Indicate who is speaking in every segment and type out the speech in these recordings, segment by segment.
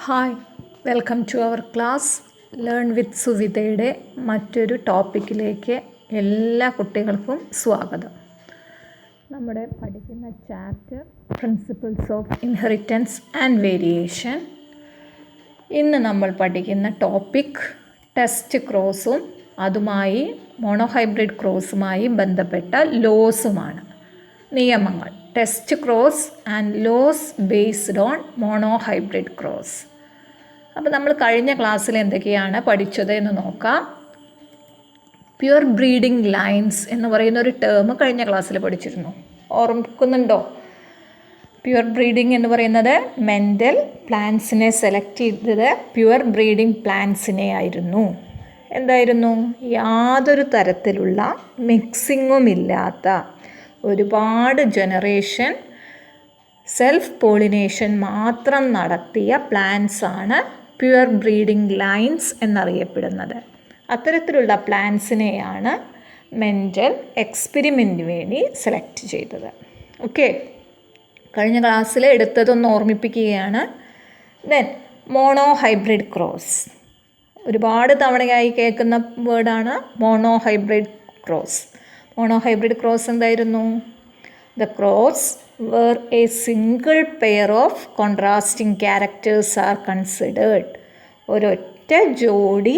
Speaker 1: Hi, welcome to our class learn with സുവിതയുടെ മറ്റൊരു ടോപ്പിക്കിലേക്ക് എല്ലാ കുട്ടികൾക്കും സ്വാഗതം. നമ്മുടെ പഠിക്കുന്ന chapter principles of inheritance and variation. ഇന്ന് നമ്മൾ പഠിക്കുന്ന ടോപ്പിക് ടെസ്റ്റ് ക്രോസും അതുമായി മോണോഹൈബ്രിഡ് ക്രോസുമായി ബന്ധപ്പെട്ട ലോസുമാണ്, നിയമങ്ങൾ. Test cross and laws based on monohybrid cross. അപ്പോൾ നമ്മൾ കഴിഞ്ഞ ക്ലാസ്സിൽ എന്തൊക്കെയാണ് പഠിച്ചത് എന്ന് നോക്കാം. പ്യുവർ ബ്രീഡിംഗ് ലൈൻസ് എന്ന് പറയുന്ന ഒരു ടേം കഴിഞ്ഞ ക്ലാസ്സിൽ പഠിച്ചിരുന്നു, ഓർമ്മിക്കുന്നുണ്ടോ? പ്യുവർ ബ്രീഡിംഗ് എന്ന് പറയുന്നത് മെൻ്റൽ പ്ലാന്റ്സിനെ സെലക്ട് ചെയ്തത് പ്യുവർ ബ്രീഡിംഗ് പ്ലാന്റ്സിനെ ആയിരുന്നു. എന്തായിരുന്നു? യാതൊരു തരത്തിലുള്ള മിക്സിങ്ങും ഇല്ലാത്ത ഒരുപാട് ജനറേഷൻ സെൽഫ് പോളിനേഷൻ മാത്രം നടത്തിയ പ്ലാന്റ്സ് ആണ് പ്യുവർ ബ്രീഡിംഗ് ലൈൻസ് എന്നറിയപ്പെടുന്നത്. അത്തരത്തിലുള്ള പ്ലാന്റ്സിനെയാണ് മെൻ്റൽ എക്സ്പെരിമെൻറ്റിന് വേണ്ടി സെലക്ട് ചെയ്തത്. ഓക്കെ, കഴിഞ്ഞ ക്ലാസ്സിൽ എടുത്തതൊന്ന് ഓർമ്മിപ്പിക്കുകയാണ്. ദെൻ മോണോഹൈബ്രിഡ് ക്രോസ്, ഒരുപാട് തവണയായി കേൾക്കുന്ന വേർഡാണ് മോണോഹൈബ്രിഡ് ക്രോസ്. മോണോഹൈബ്രിഡ് ക്രോസ് എന്തായിരുന്നു? The cross where a single pair of contrasting characters are considered. ഒരൊറ്റ ജോഡി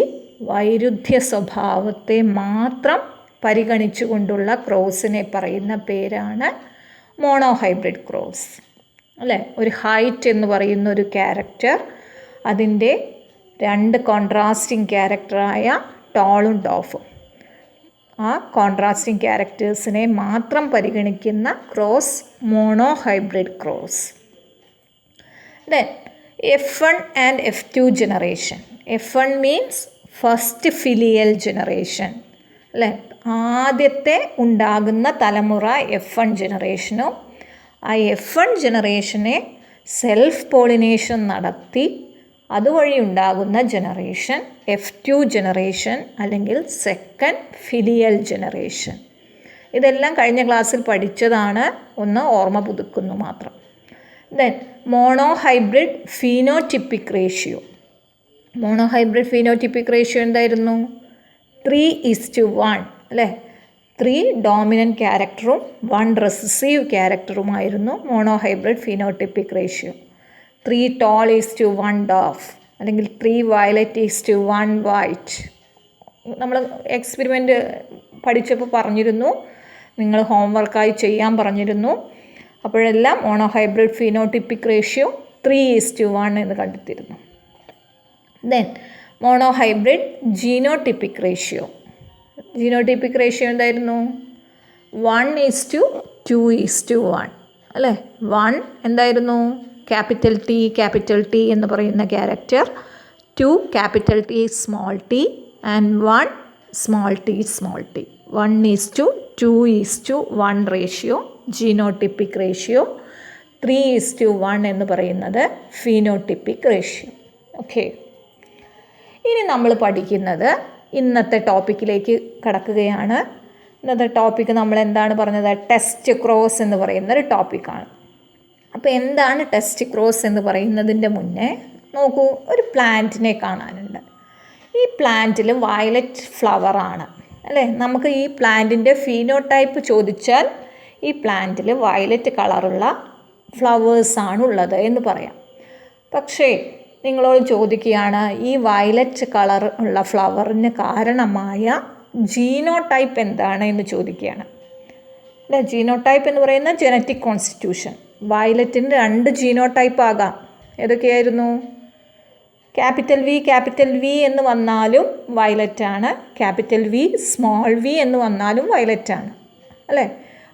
Speaker 1: വൈരുദ്ധ്യ സ്വഭാവത്തെ മാത്രം പരിഗണിച്ചുകൊണ്ടുള്ള ക്രോസിനെ പറയുന്ന പേരാണ് മോണോഹൈബ്രിഡ് ക്രോസ്, അല്ലേ? ഒരു ഹൈറ്റ് എന്ന് പറയുന്ന ഒരു ക്യാരക്ടർ, അതിൻ്റെ രണ്ട് കോൺട്രാസ്റ്റിംഗ് ക്യാരക്ടറായ ടോളും ഡോഫും, ആ കോൺട്രാസ്റ്റിംഗ് ക്യാരക്ടേഴ്സിനെ മാത്രം പരിഗണിക്കുന്ന cross monohybrid cross. Then F1 and F2 generation. F1 means first filial generation, അല്ലേ? ആദ്യത്തെ ഉണ്ടാകുന്ന തലമുറ F1 ജനറേഷനും, ആ F1 ജനറേഷനെ സെൽഫ് പോളിനേഷൻ നടത്തി അതുവഴി ഉണ്ടാകുന്ന ജനറേഷൻ F2 ജനറേഷൻ അല്ലെങ്കിൽ സെക്കൻഡ് ഫിലിയൽ ജനറേഷൻ. ഇതെല്ലാം കഴിഞ്ഞ ക്ലാസ്സിൽ പഠിച്ചതാണ്, ഒന്ന് ഓർമ്മ പുതുക്കുന്നു മാത്രം. Then monohybrid phenotypic ratio. Monohybrid phenotypic ratio എന്തായിരുന്നു? 3:1, അല്ലേ? 3 ഡോമിനൻറ്റ് ക്യാരക്ടറും 1 റെസസീവ് ക്യാരക്ടറുമായിരുന്നു monohybrid phenotypic ratio. 3 tall is to 1 dwarf, അല്ലെങ്കിൽ 3 violet is to 1 white. നമ്മൾ എക്സ്പെരിമെൻ്റ് പഠിച്ചപ്പോൾ പറഞ്ഞിരുന്നു, നിങ്ങൾ ഹോംവർക്കായി ചെയ്യാൻ പറഞ്ഞിരുന്നു. അപ്പോഴെല്ലാം മോണോഹൈബ്രിഡ് ഫീനോട്ടിപ്പിക് റേഷ്യോ 3:1 എന്ന് കണ്ടെത്തിയിരുന്നു. Then monohybrid genotypic ratio. Genotypic ratio എന്തായിരുന്നു? 1:2:1, അല്ലേ? 1 എന്തായിരുന്നു? ക്യാപിറ്റൽ ടി എന്ന് പറയുന്ന character, 2 capital T small T and 1 small T. 1:2:1 ratio genotypic ratio. 3:1 എന്ന് പറയുന്നത് ഫീനോട്ടിപ്പിക് റേഷ്യോ. ഓക്കെ, ഇനി നമ്മൾ പഠിക്കുന്നത് ഇന്നത്തെ ടോപ്പിക്കിലേക്ക് കടക്കുകയാണ്. ഇന്നത്തെ ടോപ്പിക്ക് നമ്മൾ എന്താണ് പറഞ്ഞത്? ടെസ്റ്റ് ക്രോസ് എന്ന് പറയുന്നൊരു ടോപ്പിക്കാണ്. അപ്പോൾ എന്താണ് ടെസ്റ്റ് ക്രോസ് എന്ന് പറയുന്നതിൻ്റെ മുന്നേ നോക്കൂ, ഒരു പ്ലാന്റിനെ കാണാനുണ്ട്. ഈ പ്ലാന്റിൽ വയലറ്റ് ഫ്ലവറാണ്, അല്ലേ? നമുക്ക് ഈ പ്ലാന്റിൻ്റെ ഫീനോടൈപ്പ് ചോദിച്ചാൽ ഈ പ്ലാന്റിൽ വയലറ്റ് കളറുള്ള ഫ്ലവേഴ്സാണുള്ളത് എന്ന് പറയാം. പക്ഷേ നിങ്ങളോട് ചോദിക്കുകയാണ്, ഈ വയലറ്റ് കളർ ഉള്ള ഫ്ലവറിന് കാരണമായ ജീനോടൈപ്പ് എന്താണ് എന്ന് ചോദിക്കുകയാണ്. അല്ലേ? ജീനോടൈപ്പ് എന്ന് പറയുന്ന ജനറ്റിക് കോൺസ്റ്റിറ്റ്യൂഷൻ. വയലറ്റിന് 2 ജീനോടൈപ്പ് ആകാം. ഏതൊക്കെയായിരുന്നു? ക്യാപിറ്റൽ വി എന്ന് വന്നാലും വയലറ്റാണ്, ക്യാപിറ്റൽ വി സ്മോൾ വി എന്ന് വന്നാലും വയലറ്റാണ്, അല്ലേ?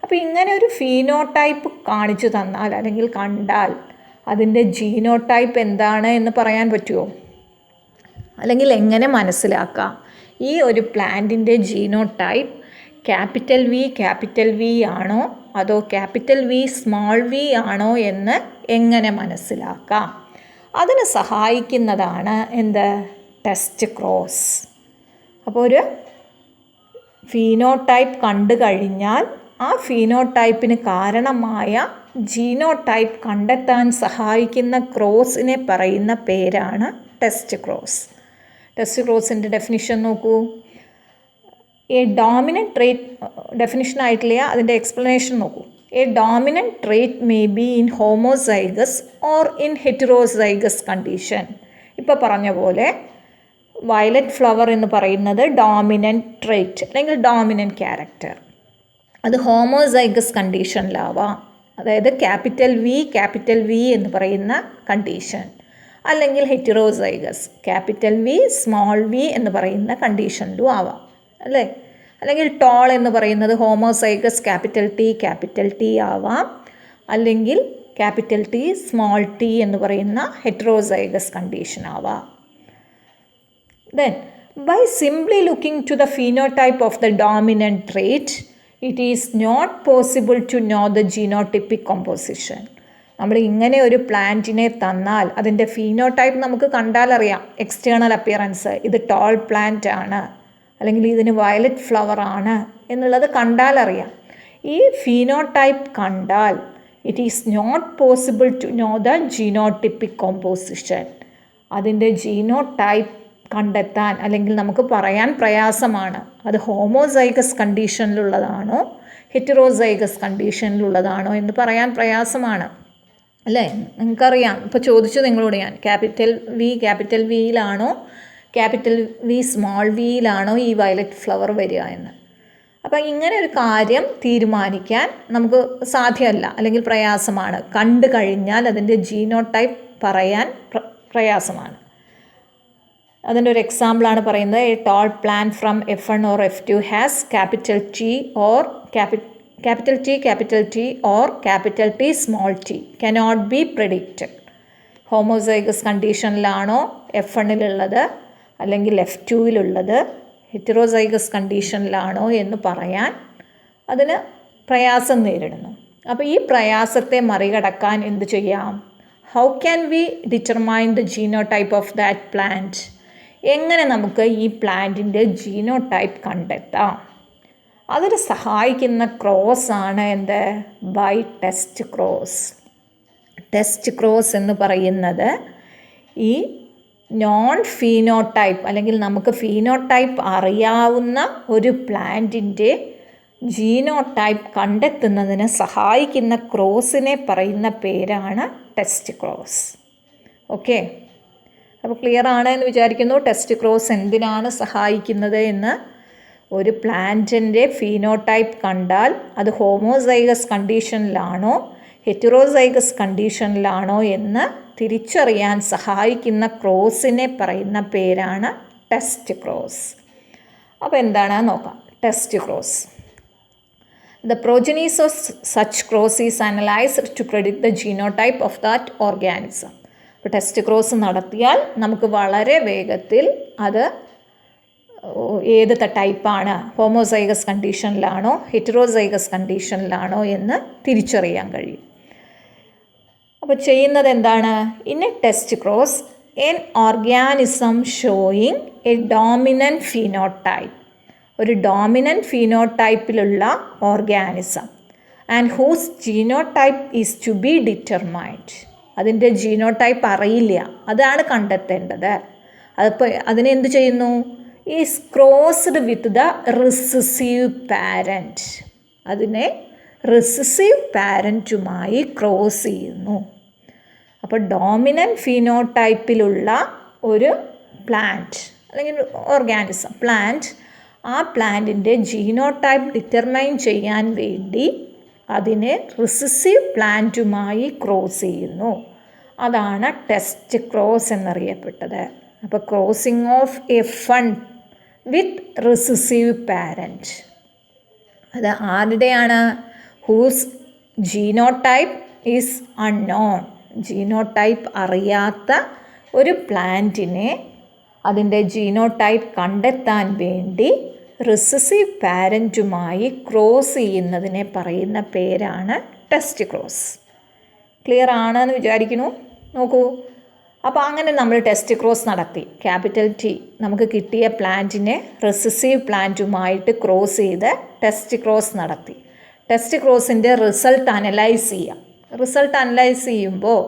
Speaker 1: അപ്പോൾ ഇങ്ങനെ ഒരു ഫീനോടൈപ്പ് കാണിച്ചു തന്നാൽ അല്ലെങ്കിൽ കണ്ടാൽ അതിൻ്റെ ജീനോടൈപ്പ് എന്താണ് എന്ന് പറയാൻ പറ്റുമോ? അല്ലെങ്കിൽ എങ്ങനെ മനസ്സിലാക്കാം ഈ ഒരു പ്ലാന്റിൻ്റെ ജീനോടൈപ്പ് ക്യാപിറ്റൽ വി ആണോ അതോ ക്യാപിറ്റൽ വി സ്മോൾ വി ആണോ എന്ന് എങ്ങനെ മനസ്സിലാക്കാം? അതിന് സഹായിക്കുന്നതാണ് എന്ത്? Test cross. അപ്പോൾ ഒരു ഫീനോടൈപ്പ് കണ്ടു കഴിഞ്ഞാൽ ആ ഫീനോടൈപ്പിന് കാരണമായ ജീനോടൈപ്പ് കണ്ടെത്താൻ സഹായിക്കുന്ന ക്രോസിനെ പറയുന്ന പേരാണ് ടെസ്റ്റ് ക്രോസ്. ടെസ്റ്റ് ക്രോസിൻ്റെ ഡെഫിനിഷൻ നോക്കൂ. എ ഡോമിനൻറ്റ് ട്രേറ്റ്, ഡെഫിനിഷൻ ആയിട്ടില്ല, അതിൻ്റെ എക്സ്പ്ലനേഷൻ നോക്കൂ. A dominant trait may be in homozygous or in heterozygous condition. ഇപ്പോൾ പറഞ്ഞ പോലെ വയലറ്റ് ഫ്ലവർ എന്ന് പറയുന്നത് ഡോമിനൻറ്റ് ട്രേറ്റ് അല്ലെങ്കിൽ ഡോമിനൻറ്റ് ക്യാരക്ടർ. അത് ഹോമോസൈഗസ് കണ്ടീഷനിലാവാം, അതായത് ക്യാപിറ്റൽ വി എന്ന് പറയുന്ന കണ്ടീഷൻ, അല്ലെങ്കിൽ heterozygous capital V small V എന്ന് പറയുന്ന കണ്ടീഷനിലും ആവാം, അല്ലേ? അല്ലെങ്കിൽ ടോൾ എന്ന് പറയുന്നത് ഹോമോസൈഗസ് ക്യാപിറ്റൽ ടി ആവാം, അല്ലെങ്കിൽ ക്യാപിറ്റൽ ടി സ്മോൾ ടി എന്ന് പറയുന്ന ഹെറ്ററോസൈഗസ് കണ്ടീഷൻ ആവാം. Then, by simply looking to the phenotype of the dominant trait, it is not possible to know the genotypic composition. നമ്മൾ ഇങ്ങനെ ഒരു പ്ലാന്റിനെ തന്നാൽ അതിൻ്റെ ഫീനോടൈപ്പ് നമുക്ക് കണ്ടാലറിയാം. എക്സ്റ്റേണൽ അപ്പിയറൻസ്, ഇത് ടോൾ പ്ലാന്റ് ആണ് അല്ലെങ്കിൽ ഇതിന് വയലറ്റ് ഫ്ലവർ ആണ് എന്നുള്ളത് കണ്ടാലറിയാം. ഈ ഫീനോടൈപ്പ് കണ്ടാൽ it is not possible to know the genotypic composition. അതിൻ്റെ ജീനോടൈപ്പ് കണ്ടെത്താൻ അല്ലെങ്കിൽ നമുക്ക് പറയാൻ പ്രയാസമാണ്. അത് ഹോമോസൈഗസ് കണ്ടീഷനിലുള്ളതാണോ ഹെറ്ററോസൈഗസ് കണ്ടീഷനിലുള്ളതാണോ എന്ന് പറയാൻ പ്രയാസമാണ്, അല്ലേ? നിങ്ങൾക്കറിയാം, ഇപ്പോൾ ചോദിച്ചു നിങ്ങളോട് ഞാൻ, ക്യാപിറ്റൽ വിയിലാണോ ക്യാപിറ്റൽ വി സ്മോൾ വിയിലാണോ ഈ വയലറ്റ് ഫ്ലവർ വരിക എന്ന്. അപ്പം ഇങ്ങനെ ഒരു കാര്യം തീരുമാനിക്കാൻ നമുക്ക് സാധ്യമല്ല അല്ലെങ്കിൽ പ്രയാസമാണ്. കണ്ടു കഴിഞ്ഞാൽ അതിൻ്റെ ജീനോടൈപ്പ് പറയാൻ പ്രയാസമാണ്. അതിൻ്റെ ഒരു എക്സാമ്പിളാണ് പറയുന്നത്. A tall plant from F1 or F2 has capital T or capital T or capital T small T cannot be predicted. Homozygous കണ്ടീഷനിലാണോ F1-ലുള്ളത് അല്ലെങ്കിൽ F2-ലുള്ളത്, ഹെറ്ററോസൈഗസ് കണ്ടീഷനിലാണോ എന്ന് പറയാൻ അതിന് പ്രയാസം നേരിടുന്നു. അപ്പോൾ ഈ പ്രയാസത്തെ മറികടക്കാൻ എന്ത് ചെയ്യാം? How can we determine the genotype of that plant? എങ്ങനെ നമുക്ക് ഈ പ്ലാന്റിൻ്റെ ജീനോടൈപ്പ് കണ്ടെത്താം? അതിന് സഹായിക്കുന്ന ക്രോസാണ് എന്ത്? By test cross. Test cross എന്ന് പറയുന്നത് ഈ നോൺ ഫീനോടൈപ്പ് അല്ലെങ്കിൽ നമുക്ക് ഫീനോടൈപ്പ് അറിയാവുന്ന ഒരു പ്ലാന്റിൻ്റെ ജീനോടൈപ്പ് കണ്ടെത്തുന്നതിന് സഹായിക്കുന്ന ക്രോസിനെ പറയുന്ന പേരാണ് ടെസ്റ്റ് ക്രോസ്. ഓക്കെ, അപ്പോൾ ക്ലിയർ ആണ് എന്ന് വിചാരിക്കുന്നു. ടെസ്റ്റ് ക്രോസ് എന്തിനാണ് സഹായിക്കുന്നത് എന്ന്. ഒരു പ്ലാന്റിൻ്റെ ഫീനോടൈപ്പ് കണ്ടാൽ അത് ഹോമോസൈഗസ് കണ്ടീഷനിലാണോ ഹെറ്ററോസൈഗസ് കണ്ടീഷനിലാണോ എന്ന് തിരിച്ചറിയാൻ സഹായിക്കുന്ന ക്രോസിനെ പറയുന്ന പേരാണ് ടെസ്റ്റ് ക്രോസ്. അപ്പോൾ എന്താണ് നോക്കാം. Test cross. The progenies of such cross is analyzed to predict the genotype of that organism. അപ്പോൾ ടെസ്റ്റ് ക്രോസ് നടത്തിയാൽ നമുക്ക് വളരെ വേഗത്തിൽ അത് ഏത് ടൈപ്പാണ്, ഹോമോസൈഗസ് കണ്ടീഷനിലാണോ ഹെറ്ററോസൈഗസ് കണ്ടീഷനിലാണോ എന്ന് തിരിച്ചറിയാൻ കഴിയും. അപ്പോൾ ചെയ്യുന്നത് എന്താണ്? In a test cross an organism showing a dominant phenotype, ഒരു ഡോമിനൻറ്റ് ഫീനോടൈപ്പിലുള്ള organism and whose genotype is to be determined. അതിൻ്റെ ജീനോടൈപ്പ് അറിയില്ല, അതാണ് കണ്ടെത്തേണ്ടത്. അതിപ്പോൾ അതിനെന്ത് ചെയ്യുന്നു? Is crossed with the recessive parent. അതിനെ റിസസീവ് പാരൻറ്റുമായി ക്രോസ് ചെയ്യുന്നു. അപ്പോൾ ഡോമിനൻറ്റ് ഫീനോടൈപ്പിലുള്ള ഒരു പ്ലാന്റ് അല്ലെങ്കിൽ ഓർഗാനിസം പ്ലാന്റ്, ആ പ്ലാന്റിൻ്റെ ജീനോടൈപ്പ് ഡിറ്റർമൈൻ ചെയ്യാൻ വേണ്ടി അതിനെ റിസസീവ് പ്ലാന്റുമായി ക്രോസ് ചെയ്യുന്നു. അതാണ് ടെസ്റ്റ് ക്രോസ് എന്നറിയപ്പെട്ടത്. അപ്പോൾ crossing of F1 with recessive parent, അത് ആരുടെയാണ്? Whose genotype is unknown. Genotype അറിയാത്ത ഒരു പ്ലാന്റിനെ അതിൻ്റെ ജീനോടൈപ്പ് കണ്ടെത്താൻ വേണ്ടി റിസസീവ് പാരൻറ്റുമായി ക്രോസ് ചെയ്യുന്നതിനെ പറയുന്ന പേരാണ് ടെസ്റ്റ് ക്രോസ്. ക്ലിയർ ആണെന്ന് വിചാരിക്കുന്നു. നോക്കൂ, അപ്പോൾ അങ്ങനെ നമ്മൾ ടെസ്റ്റ് ക്രോസ് നടത്തി. ക്യാപിറ്റൽ ടി നമുക്ക് കിട്ടിയ പ്ലാന്റിനെ റിസസീവ് പ്ലാന്റുമായിട്ട് ക്രോസ് ചെയ്ത് ടെസ്റ്റ് ക്രോസ് നടത്തി. ടെസ്റ്റ് ക്രോസിൻ്റെ റിസൾട്ട് അനലൈസ് ചെയ്യാം. റിസൾട്ട് അനലൈസ് ചെയ്യുമ്പോൾ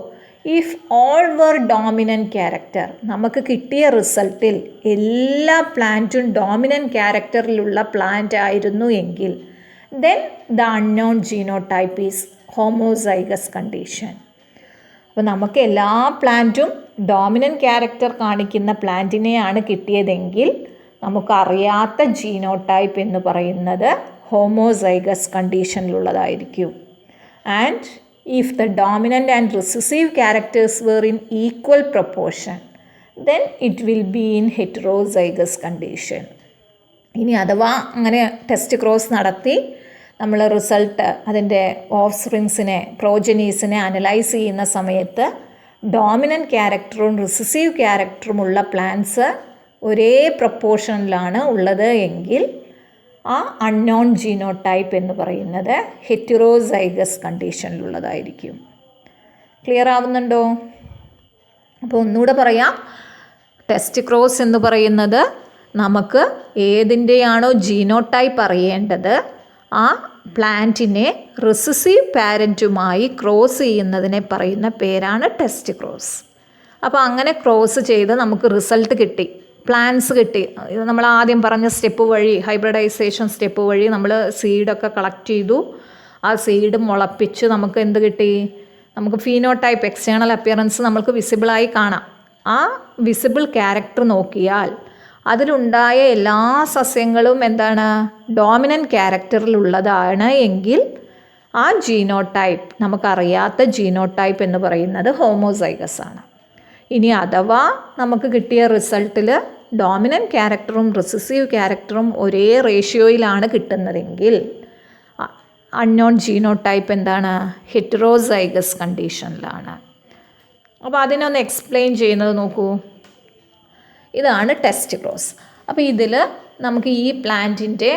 Speaker 1: if all were dominant character, നമുക്ക് കിട്ടിയ റിസൾട്ടിൽ എല്ലാ പ്ലാന്റും ഡോമിനൻറ്റ് ക്യാരക്ടറിലുള്ള പ്ലാന്റ് ആയിരുന്നു എങ്കിൽ then the unknown genotype is homozygous condition. അപ്പോൾ നമുക്ക് എല്ലാ പ്ലാന്റും ഡോമിനൻറ്റ് ക്യാരക്ടർ കാണിക്കുന്ന പ്ലാന്റിനെയാണ് കിട്ടിയതെങ്കിൽ നമുക്കറിയാത്ത ജീനോടൈപ്പ് എന്ന് പറയുന്നത് ഹോമോസൈഗസ് കണ്ടീഷനിലുള്ളതായിരിക്കും. And if the dominant and recessive characters were in equal proportion then it will be in heterozygous condition. ഇനി അഥവാ അങ്ങനെ ടെസ്റ്റ് ക്രോസ് നടത്തി നമ്മൾ റിസൾട്ട് അതിൻ്റെ ഓഫ് സ്പ്രിങ്സിനെ പ്രോജനീസിനെ അനലൈസ് ചെയ്യുന്ന സമയത്ത് ഡോമിനൻറ്റ് ക്യാരക്ടറും റിസസീവ് ക്യാരക്ടറുമുള്ള പ്ലാന്റ്സ് ഒരേ പ്രൊപ്പോർഷനിലാണ് ഉള്ളത് എങ്കിൽ ആ അൺനോൺ ജീനോടൈപ്പ് എന്ന് പറയുന്നത് ഹെറ്ററോസൈഗസ് കണ്ടീഷനിലുള്ളതായിരിക്കും. ക്ലിയർ ആവുന്നുണ്ടോ? അപ്പോൾ ഒന്നുകൂടെ പറയാം, ടെസ്റ്റ് ക്രോസ് എന്ന് പറയുന്നത് നമുക്ക് ഏതിൻ്റെയാണോ ജീനോടൈപ്പ് അറിയേണ്ടത് ആ പ്ലാന്റിനെ റിസസീവ് പാരൻറ്റുമായി ക്രോസ് ചെയ്യുന്നതിനെ പറയുന്ന പേരാണ് ടെസ്റ്റ് ക്രോസ്. അപ്പോൾ അങ്ങനെ ക്രോസ് ചെയ്ത് നമുക്ക് റിസൾട്ട് കിട്ടി, പ്ലാന്റ്സ് കിട്ടി. നമ്മൾ ആദ്യം പറഞ്ഞ സ്റ്റെപ്പ് വഴി, ഹൈബ്രിഡൈസേഷൻ സ്റ്റെപ്പ് വഴി നമ്മൾ സീഡൊക്കെ കളക്ട് ചെയ്തു. ആ സീഡ് മുളപ്പിച്ച് നമുക്ക് എന്ത് കിട്ടി? നമുക്ക് ഫീനോടൈപ്പ്, എക്സ്റ്റേണൽ അപ്പിയറൻസ് നമുക്ക് വിസിബിളായി കാണാം. ആ വിസിബിൾ ക്യാരക്ടർ നോക്കിയാൽ അതിലുണ്ടായ എല്ലാ സസ്യങ്ങളും എന്താണ്? ഡോമിനൻറ്റ് ക്യാരക്ടറിലുള്ളതാണ് എങ്കിൽ ആ ജീനോടൈപ്പ്, നമുക്കറിയാത്ത ജീനോടൈപ്പ് എന്ന് പറയുന്നത് ഹോമോസൈഗസ് ആണ്. ഇനി അഥവാ നമുക്ക് കിട്ടിയ റിസൾട്ടിൽ ഡോമിനൻറ്റ് ക്യാരക്ടറും റിസസീവ് ക്യാരക്ടറും ഒരേ റേഷ്യോയിലാണ് കിട്ടുന്നതെങ്കിൽ അൺനോൺ ജീനോടൈപ്പ് എന്താണ്? ഹെറ്ററോസൈഗസ് കണ്ടീഷനിലാണ്. അപ്പോൾ അതിനൊന്ന് എക്സ്പ്ലെയിൻ ചെയ്യുന്നത് നോക്കൂ. ഇതാണ് ടെസ്റ്റ് ക്രോസ്. അപ്പോൾ ഇതിൽ നമുക്ക് ഈ പ്ലാന്റിൻ്റെ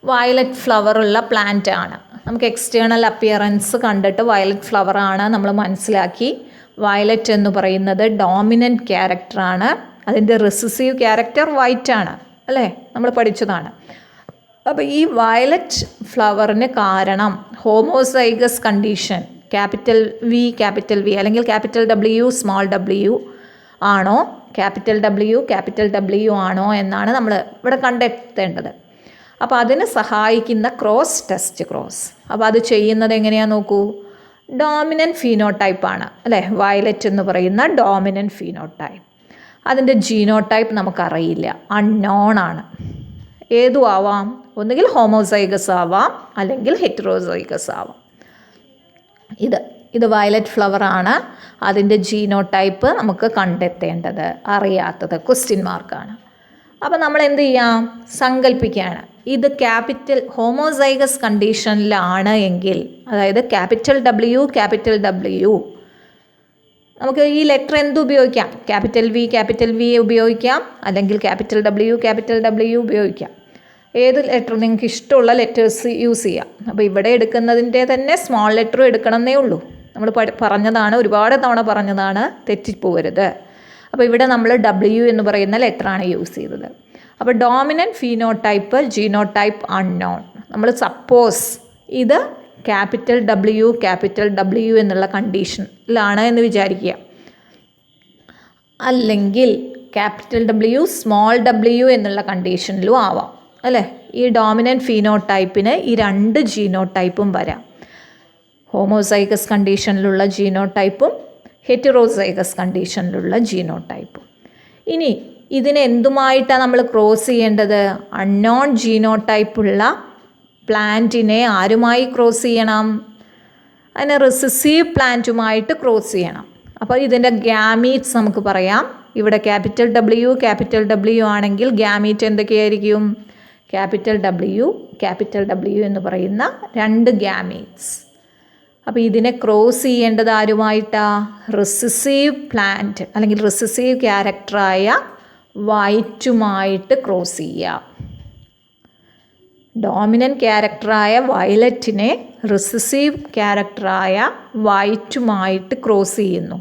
Speaker 1: വയലറ്റ് ഫ്ലവറുള്ള പ്ലാന്റ് ആണ്. നമുക്ക് എക്സ്റ്റേണൽ അപ്പിയറൻസ് കണ്ടിട്ട് വയലറ്റ് ഫ്ലവറാണ് നമ്മൾ മനസ്സിലാക്കി. വയലറ്റ് എന്ന് പറയുന്നത് ഡോമിനൻറ്റ് ക്യാരക്ടറാണ്. അതിൻ്റെ റിസസീവ് ക്യാരക്ടർ വൈറ്റ് ആണ്, അല്ലേ? നമ്മൾ പഠിച്ചതാണ്. അപ്പോൾ ഈ വയലറ്റ് ഫ്ലവറിന് കാരണം ഹോമോസൈഗസ് കണ്ടീഷൻ ക്യാപിറ്റൽ വി അല്ലെങ്കിൽ ക്യാപിറ്റൽ W സ്മോൾ w ആണോ, ക്യാപിറ്റൽ W ആണോ എന്നാണ് നമ്മൾ ഇവിടെ കണ്ടെത്തേണ്ടത്. അപ്പോൾ അതിന് സഹായിക്കുന്ന ക്രോസ് ടെസ്റ്റ് ക്രോസ്. അപ്പോൾ അത് ചെയ്യുന്നത് എങ്ങനെയാണെന്ന് നോക്കൂ. ഡോമിനൻറ്റ് ഫീനോടൈപ്പാണ്, അല്ലേ? വയലറ്റ് എന്ന് പറയുന്ന ഡോമിനൻറ്റ് ഫീനോടൈപ്പ്. അതിൻ്റെ ജീനോടൈപ്പ് നമുക്കറിയില്ല, അൺനോൺ ആണ്. ഏതും ആവാം, ഒന്നുകിൽ ഹോമോസൈഗസ് ആവാം അല്ലെങ്കിൽ ഹെറ്ററോസൈഗസ് ആവാം. ഇത് വയലറ്റ് ഫ്ലവറാണ്. അതിൻ്റെ ജീനോടൈപ്പ് നമുക്ക് കണ്ടെത്തേണ്ടത്, അറിയാത്തത് ക്വസ്റ്റ്യൻ മാർക്കാണ്. അപ്പോൾ നമ്മൾ എന്ത് ചെയ്യാം? സങ്കല്പിക്കുകയാണ്. ഇത് ക്യാപിറ്റൽ ഹോമോസൈഗസ് കണ്ടീഷനിലാണ് എങ്കിൽ, അതായത് ക്യാപിറ്റൽ W നമുക്ക് ഈ ലെറ്റർ എന്ത് ഉപയോഗിക്കാം? ക്യാപിറ്റൽ V ഉപയോഗിക്കാം, അല്ലെങ്കിൽ ക്യാപിറ്റൽ W ഉപയോഗിക്കാം. ഏത് ലെറ്റർ നിങ്ങൾക്ക് ഇഷ്ടമുള്ള ലെറ്റേഴ്സ് യൂസ് ചെയ്യാം. അപ്പോൾ ഇവിടെ എടുക്കുന്നതിൻ്റെ തന്നെ സ്മോൾ ലെറ്ററും എടുക്കണമെന്നേ ഉള്ളൂ. നമ്മൾ പറഞ്ഞതാണ്, ഒരുപാട് തവണ പറഞ്ഞതാണ്, തെറ്റിപ്പോകരുത്. അപ്പോൾ ഇവിടെ നമ്മൾ W എന്ന് പറയുന്ന ലെറ്ററാണ് യൂസ് ചെയ്തത്. അപ്പോൾ ഡോമിനൻറ്റ് ഫീനോടൈപ്പ്, ജീനോടൈപ്പ് അൺനോൺ. നമ്മൾ സപ്പോസ് ഇത് ക്യാപിറ്റൽ W എന്നുള്ള കണ്ടീഷനിലാണ് എന്ന് വിചാരിക്കുക. അല്ലെങ്കിൽ ക്യാപിറ്റൽ W സ്മോൾ w എന്നുള്ള കണ്ടീഷനിലും ആവാം, അല്ലേ? ഈ ഡോമിനൻറ്റ് ഫീനോടൈപ്പിന് ഈ രണ്ട് ജീനോടൈപ്പും വരാം. ഹോമോസൈഗസ് കണ്ടീഷനിലുള്ള ജീനോടൈപ്പും ഹെറ്ററോസൈഗസ് കണ്ടീഷനിലുള്ള ജീനോടൈപ്പും. ഇനി ഇതിനെ എന്തുമായിട്ടാണ് നമ്മൾ ക്രോസ് ചെയ്യേണ്ടത്? അൺനോൺ ജീനോടൈപ്പുള്ള പ്ലാന്റിനെ ആരുമായി ക്രോസ് ചെയ്യണം? അതിനെ റിസസീവ് പ്ലാന്റുമായിട്ട് ക്രോസ് ചെയ്യണം. അപ്പോൾ ഇതിൻ്റെ ഗ്യാമീറ്റ്സ് നമുക്ക് പറയാം. ഇവിടെ ക്യാപിറ്റൽ W ആണെങ്കിൽ ഗ്യാമീറ്റ് എന്തൊക്കെയായിരിക്കും? ക്യാപിറ്റൽ W എന്ന് പറയുന്ന രണ്ട് ഗ്യാമീറ്റ്സ്. അപ്പോൾ ഇതിനെ ക്രോസ് ചെയ്യേണ്ടത് ആരുമായിട്ടാണ്? റിസസീവ് പ്ലാന്റ് അല്ലെങ്കിൽ റിസസീവ് ക്യാരക്ടറായ വൈറ്റുമായിട്ട് ക്രോസ് ചെയ്യുക. ഡോമിനൻറ്റ് ക്യാരക്ടറായ വയലറ്റിനെ റിസസീവ് ക്യാരക്ടറായ വൈറ്റുമായിട്ട് ക്രോസ് ചെയ്യുന്നു.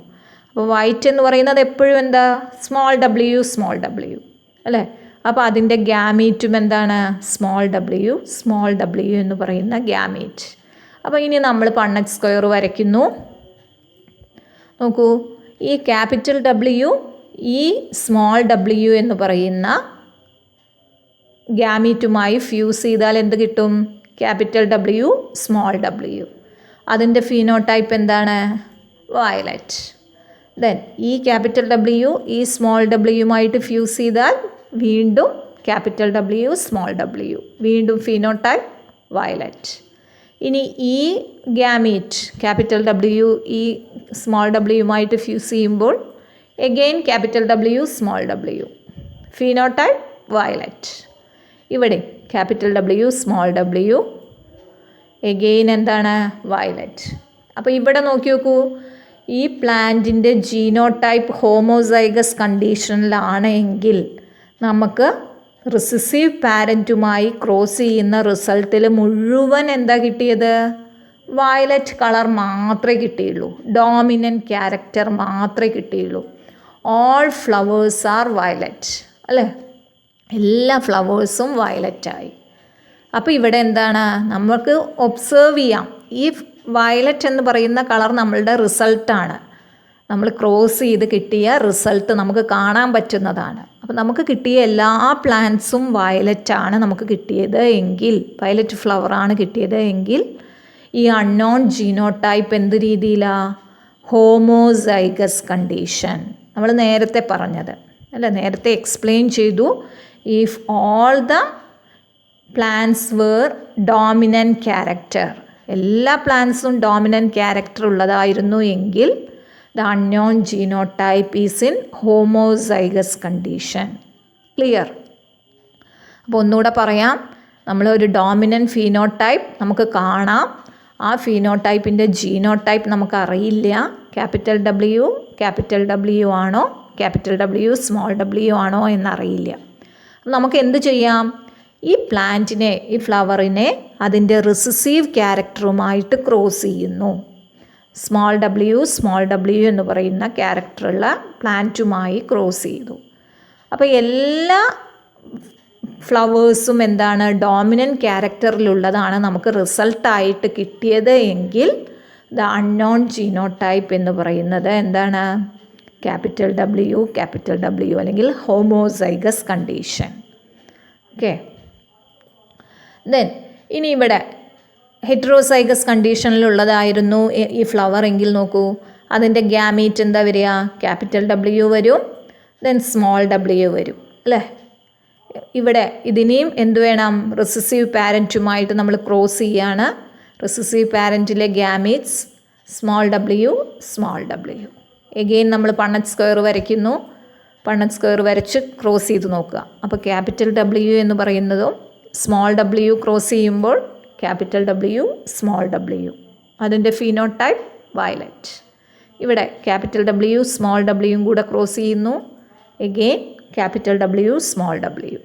Speaker 1: അപ്പോൾ വൈറ്റ് എന്ന് പറയുന്നത് എപ്പോഴും എന്താ? സ്മോൾ w അല്ലേ? അപ്പോൾ അതിൻ്റെ ഗ്യാമീറ്റും എന്താണ് സ്മോൾ ഡബ്ല്യു എന്ന് പറയുന്ന ഗ്യാമീറ്റ്. അപ്പോൾ ഇനി നമ്മൾ പണ്ണറ്റ് സ്ക്വയർ വരയ്ക്കുന്നു. നോക്കൂ, ഈ ക്യാപിറ്റൽ ഡബ്ല്യു ഈ സ്മോൾ ഡബ്ല്യു എന്ന് പറയുന്ന ഗ്യാമീറ്റുമായി ഫ്യൂസ് ചെയ്താൽ എന്ത് കിട്ടും? Capital W small W. അതിൻ്റെ ഫീനോടൈപ്പ് എന്താണ്? വയലറ്റ്. ദെൻ ഈ ക്യാപിറ്റൽ ഡബ്ല്യു ഈ സ്മോൾ ഡബ്ല്യുമായിട്ട് ഫ്യൂസ് ചെയ്താൽ വീണ്ടും ക്യാപിറ്റൽ ഡബ്ല്യു സ്മോൾ ഡബ്ല്യു, വീണ്ടും ഫീനോടൈപ്പ് വയലറ്റ്. ഇനി ഈ ഗ്യാമീറ്റ് ക്യാപിറ്റൽ ഡബ്ല്യു ഈ സ്മോൾ ഡബ്ല്യുമായിട്ട് ഫ്യൂസ് ചെയ്യുമ്പോൾ again capital W small W, phenotype violet. ഇവിടെ capital W small W, again എന്താണ്? വയലറ്റ്. അപ്പോൾ ഇവിടെ നോക്കി നോക്കൂ, ഈ പ്ലാന്റിൻ്റെ ജീനോടൈപ്പ് ഹോമോസൈഗസ് കണ്ടീഷനിലാണെങ്കിൽ നമുക്ക് റിസസീവ് പാരൻറ്റുമായി ക്രോസ് ചെയ്യുന്ന റിസൾട്ടിൽ മുഴുവൻ എന്താ കിട്ടിയത്? വയലറ്റ് കളർ മാത്രമേ കിട്ടിയുള്ളൂ, ഡോമിനൻ്റ് ക്യാരക്ടർ മാത്രമേ കിട്ടിയുള്ളൂ. ഓൾ ഫ്ലവേഴ്സ് ആർ വയലറ്റ്, അല്ലേ? എല്ലാ ഫ്ലവേഴ്സും വയലറ്റായി. അപ്പോൾ ഇവിടെ എന്താണ് നമുക്ക് ഒബ്സേർവ് ചെയ്യാം, ഈ വയലറ്റ് എന്ന് പറയുന്ന കളർ നമ്മളുടെ റിസൾട്ടാണ്, നമ്മൾ ക്രോസ് ചെയ്ത് കിട്ടിയ റിസൾട്ട് നമുക്ക് കാണാൻ പറ്റുന്നതാണ്. അപ്പോൾ നമുക്ക് കിട്ടിയ എല്ലാ പ്ലാന്റ്സും വയലറ്റാണ് നമുക്ക് കിട്ടിയത് എങ്കിൽ, വയലറ്റ് ഫ്ലവറാണ് കിട്ടിയത് എങ്കിൽ ഈ അൺനോൺ ജീനോടൈപ്പ് എന്ത് രീതിയിലാണ്? Homozygous condition. നമ്മൾ നേരത്തെ പറഞ്ഞത് അല്ല, നേരത്തെ എക്സ്പ്ലെയിൻ ചെയ്തു. If all the plants were dominant character, എല്ലാ പ്ലാന്റ്സും ഡോമിനൻ്റ് ക്യാരക്ടർ ഉള്ളതായിരുന്നു എങ്കിൽ the unknown genotype is in homozygous condition. Clear? അപ്പോൾ ഒന്നുകൂടെ പറയാം, നമ്മളൊരു ഡോമിനൻ്റ് ഫീനോടൈപ്പ് നമുക്ക് കാണാം, ആ ഫീനോടൈപ്പിൻ്റെ ജീനോടൈപ്പ് നമുക്കറിയില്ല. ക്യാപിറ്റൽ ഡബ്ല്യു ആണോ ക്യാപിറ്റൽ ഡബ്ല്യു സ്മോൾ ഡബ്ല്യു ആണോ എന്നറിയില്ല. നമുക്ക് എന്ത് ചെയ്യാം? ഈ പ്ലാന്റിനെ, ഈ ഫ്ലവറിനെ അതിൻ്റെ റിസസീവ് ക്യാരക്ടറുമായിട്ട് ക്രോസ് ചെയ്യുന്നു. സ്മോൾ ഡബ്ല്യു എന്ന് പറയുന്ന ക്യാരക്ടറുള്ള പ്ലാന്റുമായി ക്രോസ് ചെയ്തു. അപ്പോൾ എല്ലാ ഫ്ലവേഴ്സും എന്താണ്? ഡോമിനൻ്റ് ക്യാരക്ടറിലുള്ളതാണ് നമുക്ക് റിസൾട്ടായിട്ട് കിട്ടിയത് എങ്കിൽ ദ അൺനോൺ ജീനോടൈപ്പ് എന്ന് പറയുന്നത് എന്താണ്? ക്യാപിറ്റൽ ഡബ്ല്യു അല്ലെങ്കിൽ ഹോമോസൈഗസ് കണ്ടീഷൻ. ഓക്കെ. ദെൻ ഇനി ഇവിടെ ഹെറ്ററോസൈഗസ് കണ്ടീഷനിലുള്ളതായിരുന്നു ഈ ഫ്ലവർ എങ്കിൽ നോക്കൂ, അതിൻ്റെ ഗ്യാമീറ്റ് എന്താ വരിക? ക്യാപിറ്റൽ ഡബ്ല്യു വരും, ദെൻ സ്മോൾ ഡബ്ല്യു വരും, അല്ലേ? ഇവിടെ ഇതിനെയും എന്ത് വേണം? റിസസീവ് പാരൻറ്റുമായിട്ട് നമ്മൾ ക്രോസ് ചെയ്യാണ്. റിസസീവ് പാരൻറ്റിലെ ഗ്യാമീറ്റ്സ് സ്മോൾ ഡബ്ല്യു. എഗെയിൻ നമ്മൾ പണ്ണറ്റ് സ്ക്വയർ വരയ്ക്കുന്നു. പണ്ണറ്റ് സ്ക്വയർ വരച്ച് ക്രോസ് ചെയ്ത് നോക്കുക. അപ്പോൾ ക്യാപിറ്റൽ ഡബ്ല്യു എന്ന് പറയുന്നതും സ്മോൾ ഡബ്ല്യു ക്രോസ് ചെയ്യുമ്പോൾ ക്യാപിറ്റൽ ഡബ്ല്യു സ്മോൾ ഡബ്ല്യു, അതിൻ്റെ ഫീനോടൈപ്പ് വയലറ്റ്. ഇവിടെ ക്യാപിറ്റൽ ഡബ്ല്യു സ്മോൾ ഡബ്ല്യുവും കൂടെ ക്രോസ് ചെയ്യുന്നു. Again capital W small W,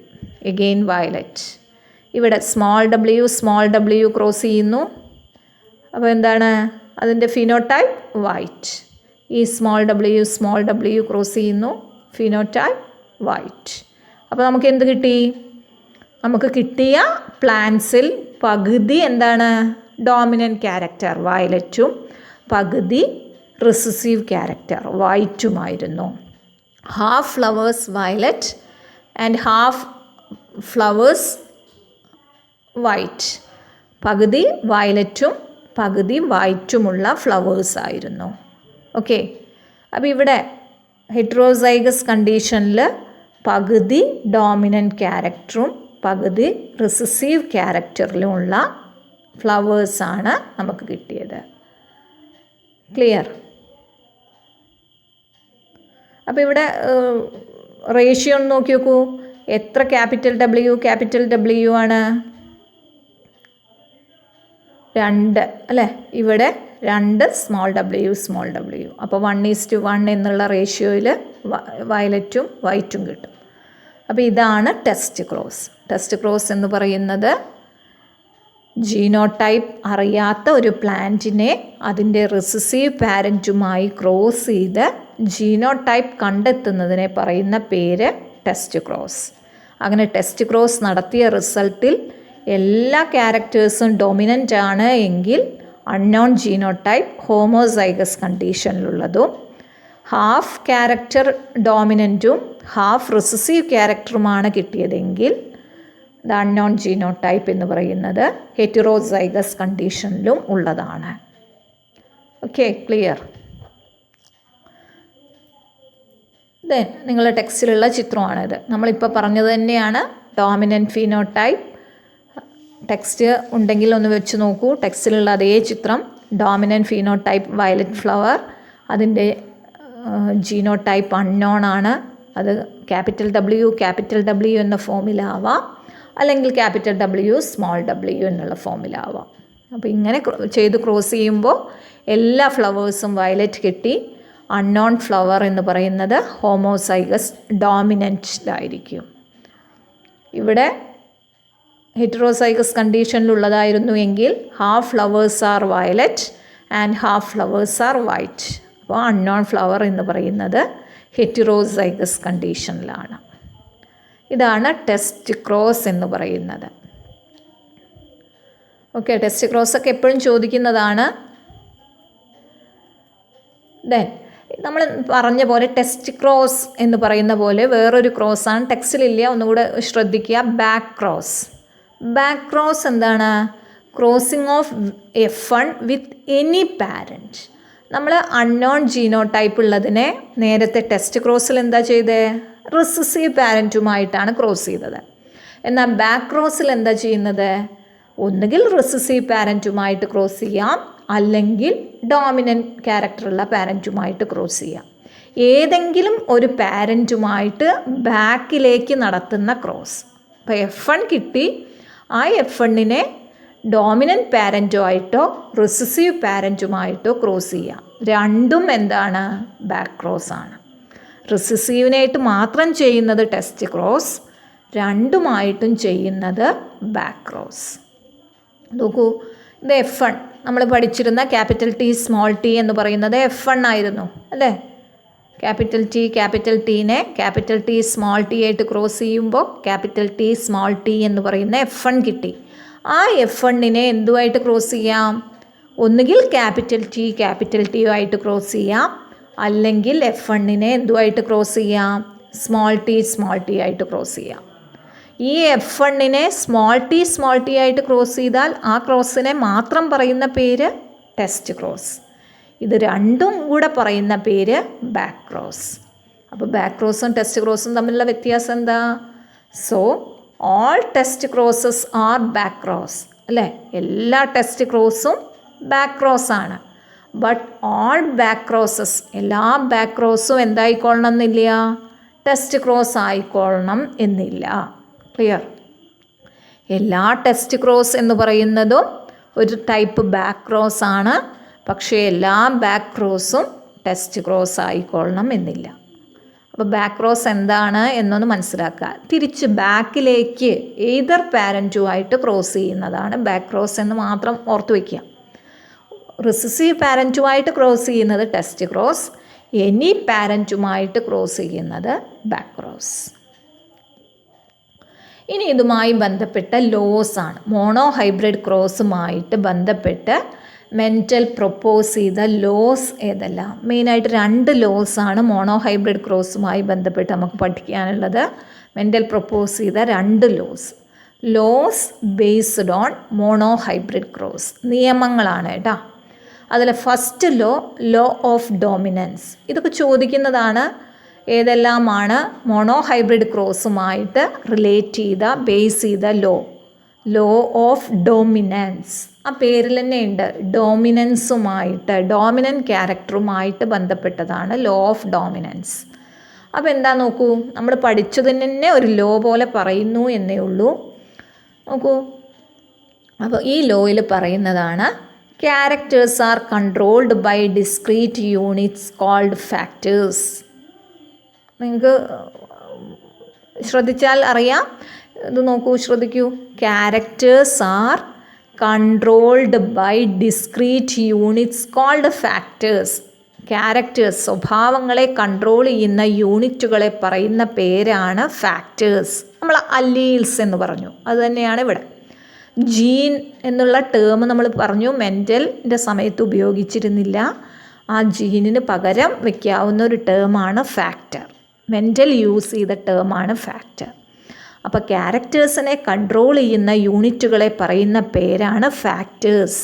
Speaker 1: again violet. ഇവിടെ സ്മോൾ ഡബ്ല്യു ക്രോസ് ചെയ്യുന്നു. അപ്പോൾ എന്താണ് അതിൻ്റെ ഫിനോടൈപ്പ്? വൈറ്റ്. ഈ സ്മോൾ ഡബ്ല്യു ക്രോസ് ചെയ്യുന്നു, ഫിനോടൈപ്പ് വൈറ്റ്. അപ്പോൾ നമുക്ക് എന്ത് കിട്ടി? നമുക്ക് കിട്ടിയ പ്ലാന്റ്സിൽ പകുതി എന്താണ്? ഡോമിനൻ്റ് ക്യാരക്ടർ വയലറ്റും പകുതി റിസസീവ് ക്യാരക്ടർ വൈറ്റുമായിരുന്നു. Half flowers violet and half flowers white. പകുതി വയലറ്റും പകുതി വൈറ്റുമുള്ള ഫ്ലവേഴ്സ് ആയിരുന്നു. ഓക്കെ. അപ്പോൾ ഇവിടെ ഹെറ്ററോസൈഗസ് കണ്ടീഷനിൽ പകുതി ഡോമിനൻ്റ് ക്യാരക്ടറും പകുതി റിസസീവ് ക്യാരക്ടറിലുമുള്ള ഫ്ലവേഴ്സാണ് നമുക്ക് കിട്ടിയത്. ക്ലിയർ? അപ്പോൾ ഇവിടെ റേഷ്യോ ഒന്ന് നോക്കി നോക്കൂ. എത്ര ക്യാപിറ്റൽ ഡബ്ല്യു ആണ്? 2, അല്ലേ? ഇവിടെ 2 സ്മോൾ ഡബ്ല്യു. അപ്പോൾ 1:1 എന്നുള്ള റേഷ്യോയിൽ വയലറ്റും വൈറ്റും കിട്ടും. അപ്പോൾ ഇതാണ് ടെസ്റ്റ് ക്രോസ് എന്ന് പറയുന്നത് ജീനോടൈപ്പ് അറിയാത്ത ഒരു പ്ലാന്റിനെ അതിൻ്റെ റിസസീവ് പാരൻറ്റുമായി ക്രോസ് ചെയ്ത് ജീനോടൈപ്പ് കണ്ടെത്തുന്നതിനെ പറയുന്ന പേര് ടെസ്റ്റ് ക്രോസ്. അങ്ങനെ ടെസ്റ്റ് ക്രോസ് നടത്തിയ റിസൾട്ടിൽ എല്ലാ ക്യാരക്ടേഴ്സും ഡൊമിനൻ്റ് ആണ് എങ്കിൽ അൺനോൺ ജീനോടൈപ്പ് ഹോമോസൈഗസ് കണ്ടീഷനിലുള്ളതും ഹാഫ് ക്യാരക്ടർ ഡോമിനൻറ്റും ഹാഫ് റിസസീവ് ക്യാരക്ടറുമാണ് കിട്ടിയതെങ്കിൽ ദ അൺനോൺ ജീനോടൈപ്പ് എന്ന് പറയുന്നത് ഹെറ്ററോസൈഗസ് കണ്ടീഷനിലും ഉള്ളതാണ്. Okay, clear? ദെൻ നിങ്ങളുടെ ടെക്സ്റ്റിലുള്ള ചിത്രമാണിത്. നമ്മളിപ്പോൾ പറഞ്ഞത് തന്നെയാണ് ഡോമിനൻറ്റ് ഫീനോടൈപ്പ്. ടെക്സ്റ്റ് ഉണ്ടെങ്കിൽ ഒന്ന് വെച്ച് നോക്കൂ. ടെക്സ്റ്റിലുള്ള അതേ ചിത്രം. ഡോമിനൻറ്റ് ഫീനോടൈപ്പ് വയലറ്റ് ഫ്ലവർ, അതിൻ്റെ ജീനോടൈപ്പ് അൺനോൺ ആണ്. അത് ക്യാപിറ്റൽ W എന്ന ഫോമിലാവാം, അല്ലെങ്കിൽ ക്യാപിറ്റൽ W സ്മോൾ w എന്നുള്ള ഫോമിലാവാം. അപ്പോൾ ഇങ്ങനെ ചെയ്ത് ക്രോസ് ചെയ്യുമ്പോൾ എല്ലാ ഫ്ലവേഴ്സും വയലറ്റ് കിട്ടി. അൺനോൺ ഫ്ലവർ എന്ന് പറയുന്നത് ഹോമോസൈഗസ് ഡോമിനൻറ്റിലായിരിക്കും. ഇവിടെ ഹെറ്ററോസൈഗസ് കണ്ടീഷനിലുള്ളതായിരുന്നു എങ്കിൽ half flowers are violet and half flowers are white. അപ്പോൾ അൺനോൺ ഫ്ലവർ എന്ന് പറയുന്നത് ഹെറ്ററോസൈഗസ് കണ്ടീഷനിലാണ്. ഇതാണ് ടെസ്റ്റ് ക്രോസ് എന്ന് പറയുന്നത്. ഓക്കെ, ടെസ്റ്റ് ക്രോസ് ഒക്കെ എപ്പോഴും ചോദിക്കുന്നതാണ്. ദെൻ നമ്മൾ പറഞ്ഞ പോലെ ടെസ്റ്റ് ക്രോസ് എന്ന് പറയുന്ന പോലെ വേറൊരു ക്രോസാണ്, ടെക്സ്റ്റിലില്ല, ഒന്നുകൂടെ ശ്രദ്ധിക്കുക. Back cross. ബാക്ക് ക്രോസ് എന്താണ്? Crossing of F1 with any parent. നമ്മൾ അൺനോൺ ജീനോടൈപ്പ് ഉള്ളതിനെ നേരത്തെ ടെസ്റ്റ് ക്രോസിൽ എന്താ ചെയ്തത്? റിസസീവ് പാരൻറ്റുമായിട്ടാണ് ക്രോസ് ചെയ്തത്. എന്നാൽ ബാക്ക് ക്രോസിൽ എന്താ ചെയ്യുന്നത്? ഒന്നുകിൽ റിസസീവ് പാരൻറ്റുമായിട്ട് ക്രോസ് ചെയ്യാം, അല്ലെങ്കിൽ ഡോമിനൻറ്റ് ക്യാരക്ടറുള്ള പാരൻറ്റുമായിട്ട് ക്രോസ് ചെയ്യാം. ഏതെങ്കിലും ഒരു പാരൻറ്റുമായിട്ട് ബാക്കിലേക്ക് നടത്തുന്ന ക്രോസ്. അപ്പോൾ F1 കിട്ടി, ആ F1നെ ഡോമിനൻറ്റ് പാരൻറ്റുമായിട്ടോ റിസസീവ് പാരൻറ്റുമായിട്ടോ ക്രോസ് ചെയ്യാം. രണ്ടും എന്താണ്? ബാക്ക് ക്രോസ് ആണ്. റിസസീവിനായിട്ട് മാത്രം ചെയ്യുന്നത് ടെസ്റ്റ് ക്രോസ്, രണ്ടുമായിട്ടും ചെയ്യുന്നത് ബാക്ക് ക്രോസ്. നോക്കൂ, ഇത് F1 നമ്മൾ പഠിച്ചിരുന്ന ക്യാപിറ്റൽ T സ്മോൾ t എന്ന് പറയുന്നത് F1 ആയിരുന്നു അല്ലേ? ക്യാപിറ്റൽ ടീനെ ക്യാപിറ്റൽ T സ്മോൾ t ആയിട്ട് ക്രോസ് ചെയ്യുമ്പോൾ ക്യാപിറ്റൽ T സ്മോൾ t എന്ന് പറയുന്ന F1 കിട്ടി. ആ F1നെ എന്തുമായിട്ട് ക്രോസ് ചെയ്യാം? ഒന്നുകിൽ ക്യാപിറ്റൽ T ആയിട്ട് ക്രോസ് ചെയ്യാം, അല്ലെങ്കിൽ F1നെ എന്തുമായിട്ട് ക്രോസ് ചെയ്യാം? സ്മോൾ t ആയിട്ട് ക്രോസ് ചെയ്യാം. ഈ F1നെ സ്മോൾ t ആയിട്ട് ക്രോസ് ചെയ്താൽ ആ ക്രോസിനെ മാത്രം പറയുന്ന പേര് ടെസ്റ്റ് ക്രോസ്. ഇത് രണ്ടും കൂടെ പറയുന്ന പേര് ബാക്ക് ക്രോസ്. അപ്പോൾ ബാക്ക് ക്രോസും ടെസ്റ്റ് ക്രോസും തമ്മിലുള്ള വ്യത്യാസം എന്താ? So all test crosses are back cross അല്ലേ? എല്ലാ ടെസ്റ്റ് ക്രോസും ബാക്ക് ക്രോസ് ആണ്. ബട്ട് ഓൾ ബാക്ക് ക്രോസസ്, എല്ലാ ബാക്ക് ക്രോസും എന്തായിക്കൊള്ളണം എന്നില്ല? ടെസ്റ്റ് ക്രോസ് ആയിക്കൊള്ളണം എന്നില്ല. ക്ലിയർ? എല്ലാ ടെസ്റ്റ് ക്രോസ് എന്ന് പറയുന്നതും ഒരു ടൈപ്പ് ബാക്ക് ക്രോസ് ആണ്, പക്ഷേ എല്ലാ ബാക്ക് ക്രോസും ടെസ്റ്റ് ക്രോസ് ആയിക്കൊള്ളണം എന്നില്ല. അപ്പോൾ ബാക്ക് ക്രോസ് എന്താണ് എന്നൊന്ന് മനസ്സിലാക്കുക. തിരിച്ച് ബാക്കിലേക്ക് ഏതർ പാരൻറ്റുമായിട്ട് ക്രോസ് ചെയ്യുന്നതാണ് ബാക്ക് ക്രോസ് എന്ന് മാത്രം ഓർത്ത് വയ്ക്കുക. റിസസീവ് പാരൻറ്റുമായിട്ട് ക്രോസ് ചെയ്യുന്നത് ടെസ്റ്റ് ക്രോസ്, എനി പാരൻറ്റുമായിട്ട് ക്രോസ് ചെയ്യുന്നത് ബാക്ക് ക്രോസ്. ഇനി ഇതുമായി ബന്ധപ്പെട്ട ലോസ് ആണ്. മോണോ ഹൈബ്രിഡ് ക്രോസുമായിട്ട് ബന്ധപ്പെട്ട് മെൻ്റൽ പ്രൊപ്പോസ് ചെയ്ത ലോസ് ഏതെല്ലാം? മെയിനായിട്ട് 2 ലോസാണ് മോണോ ഹൈബ്രിഡ് ക്രോസുമായി ബന്ധപ്പെട്ട് നമുക്ക് പഠിക്കാനുള്ളത്. മെൻ്റൽ പ്രൊപ്പോസ് ചെയ്ത 2 laws based on monohybrid cross, നിയമങ്ങളാണ് കേട്ടോ. അതിൽ ഫസ്റ്റ് ലോ ഓഫ് ഡോമിനൻസ്. ഇതൊക്കെ ചോദിക്കുന്നതാണ്. ഏതെല്ലാമാണ് മോണോ ഹൈബ്രിഡ് ക്രോസുമായിട്ട് റിലേറ്റ് ചെയ്ത ബേസ് ചെയ്ത ലോ ഓഫ് ഡോമിനൻസ്. ആ പേരിൽ തന്നെ ഉണ്ട്, ഡോമിനൻസുമായിട്ട്, ഡോമിനൻറ്റ് ക്യാരക്ടറുമായിട്ട് ബന്ധപ്പെട്ടതാണ് ലോ ഓഫ് ഡോമിനൻസ്. അപ്പോൾ എന്താ നോക്കൂ, നമ്മൾ പഠിച്ചതിന് തന്നെ ഒരു ലോ പോലെ പറയുന്നു എന്നേ ഉള്ളൂ. നോക്കൂ, അപ്പോൾ ഈ ലോയിൽ പറയുന്നതാണ് characters are controlled by discrete units called factors. നിങ്ങൾക്ക് ശ്രദ്ധിച്ചാൽ അറിയാം. ഇത് നോക്കൂ, ശ്രദ്ധിക്കൂ. Characters are controlled by discrete units called factors. Characters സ്വഭാവങ്ങളെ കൺട്രോൾ ചെയ്യുന്ന യൂണിറ്റുകളെ പറയുന്ന പേരാണ് ഫാക്ടേഴ്സ്. നമ്മൾ അല്ലീൽസ് എന്ന് പറഞ്ഞു, അത് തന്നെയാണ് ഇവിടെ. ജീൻ എന്നുള്ള ടേം നമ്മൾ പറഞ്ഞു മെൻ്റലിൻ്റെ സമയത്ത് ഉപയോഗിച്ചിരുന്നില്ല. ആ ജീനിന് പകരം വയ്ക്കാവുന്ന ഒരു ടേമാണ് ഫാക്ടർ. മെൻ്റൽ യൂസ് ചെയ്ത ടേമാണ് ഫാക്ടർ. അപ്പോൾ ക്യാരക്ടേഴ്സിനെ കൺട്രോൾ ചെയ്യുന്ന യൂണിറ്റുകളെ പറയുന്ന പേരാണ് ഫാക്ടേഴ്സ്.